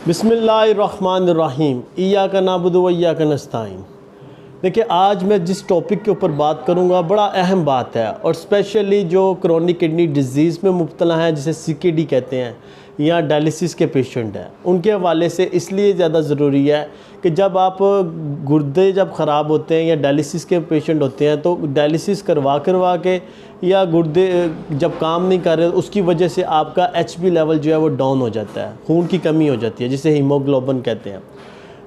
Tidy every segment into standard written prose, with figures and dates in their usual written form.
बिस्मिल्लाहिर्रहमानिर्रहीम इय्याका नअबुदु व इय्याका नस्तईन। देखिए, आज मैं जिस टॉपिक के ऊपर बात करूंगा बड़ा अहम बात है, और स्पेशली जो क्रोनिक किडनी डिजीज़ में मुब्तला हैं, जिसे सीकेडी कहते हैं, या डायलिसिस के पेशेंट हैं, उनके हवाले से इसलिए ज़्यादा ज़रूरी है कि जब आप गुर्दे जब ख़राब होते हैं या डायलिसिस के पेशेंट होते हैं, तो डायलिसिस करवा के या गुर्दे जब काम नहीं कर रहे, उसकी वजह से आपका एचबी लेवल जो है वो डाउन हो जाता है, खून की कमी हो जाती है, जिसे हीमोग्लोबिन कहते हैं।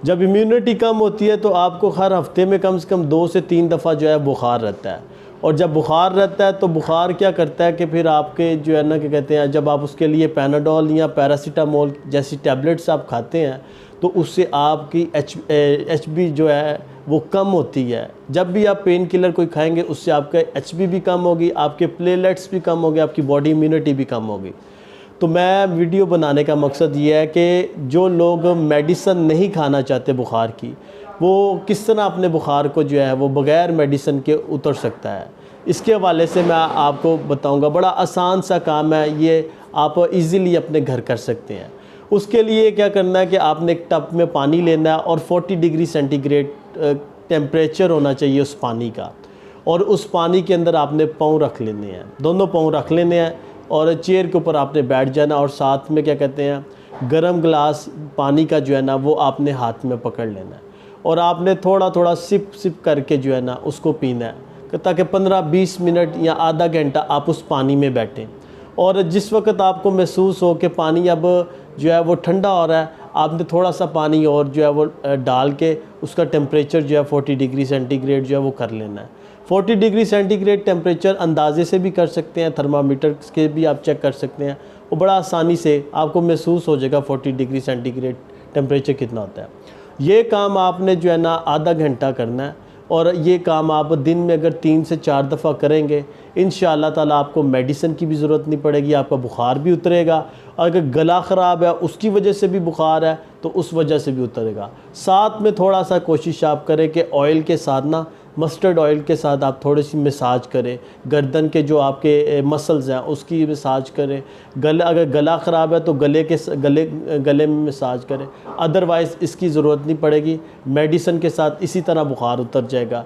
जब इम्यूनिटी कम होती है तो आपको हर हफ्ते में कम से कम 2 से 3 दफ़ा जो है बुखार रहता है, और जब बुखार रहता है तो बुखार क्या करता है कि फिर आपके जो है ना, क्या कहते हैं, जब आप उसके लिए पैनाडोल या पैरासीटामोल जैसी टैबलेट्स आप खाते हैं तो उससे आपकी एचबी जो है वो कम होती है। जब भी आप पेन किलर कोई खाएंगे उससे आपका एचबी भी कम होगी, आपके प्लेलेट्स भी कम होंगे, आपकी बॉडी इम्यूनिटी भी कम होगी। तो मैं वीडियो बनाने का मकसद ये है कि जो लोग मेडिसिन नहीं खाना चाहते बुखार की, वो किस तरह अपने बुखार को जो है वो बग़ैर मेडिसिन के उतर सकता है, इसके हवाले से मैं आपको बताऊंगा। बड़ा आसान सा काम है, ये आप इजीली अपने घर कर सकते हैं। उसके लिए क्या करना है कि आपने एक टब में पानी लेना है और 40 डिग्री सेंटीग्रेड टेम्परेचर होना चाहिए उस पानी का, और उस पानी के अंदर आपने पाँव रख लेने हैं, दोनों पाँव रख लेने हैं, और चेयर के ऊपर आपने बैठ जाना, और साथ में क्या कहते हैं गर्म गिलास पानी का जो है ना वो आपने हाथ में पकड़ लेना है, और आपने थोड़ा थोड़ा सिप सिप करके जो है ना उसको पीना है, ताकि 15-20 मिनट या आधा घंटा आप उस पानी में बैठें। और जिस वक्त आपको महसूस हो कि पानी अब जो है वो ठंडा हो रहा है, आपने थोड़ा सा पानी और जो है वो डाल के उसका टेम्परेचर जो है 40 डिग्री सेंटीग्रेड जो है वो कर लेना है। 40 डिग्री सेंटीग्रेड टेम्परेचर अंदाजे से भी कर सकते हैं, थर्मामीटर के भी आप चेक कर सकते हैं, वो बड़ा आसानी से आपको महसूस हो जाएगा 40 डिग्री सेंटीग्रेड टेम्परेचर कितना होता है। ये काम आपने जो है ना आधा घंटा करना है, और ये काम आप दिन में अगर 3 से 4 दफ़ा करेंगे, इंशाअल्लाह ताला आपको मेडिसिन की भी ज़रूरत नहीं पड़ेगी, आपका बुखार भी उतरेगा। अगर गला ख़राब है उसकी वजह से भी बुखार है तो उस वजह से भी उतरेगा। साथ में थोड़ा सा कोशिश आप करें कि ऑयल के साथ ना, मस्टर्ड ऑयल के साथ आप थोड़ी सी मसाज करें, गर्दन के जो आपके मसल्स हैं उसकी मसाज करें। अगर गला ख़राब है तो गले में मसाज करें, अदरवाइज़ इसकी ज़रूरत नहीं पड़ेगी। मेडिसिन के साथ इसी तरह बुखार उतर जाएगा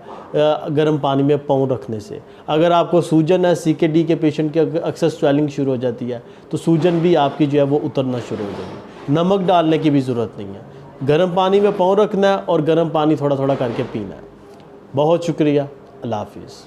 गर्म पानी में पाँव रखने से। अगर आपको सूजन है, सीकेडी के पेशेंट की अक्सर स्वेलिंग शुरू हो जाती है, तो सूजन भी आपकी जो है वो उतरना शुरू हो जाएगी। नमक डालने की भी ज़रूरत नहीं है, गर्म पानी में पाँव रखना है और गर्म पानी थोड़ा थोड़ा करके पीना है। बहुत शुक्रिया, अल्लाह हाफ़िज़।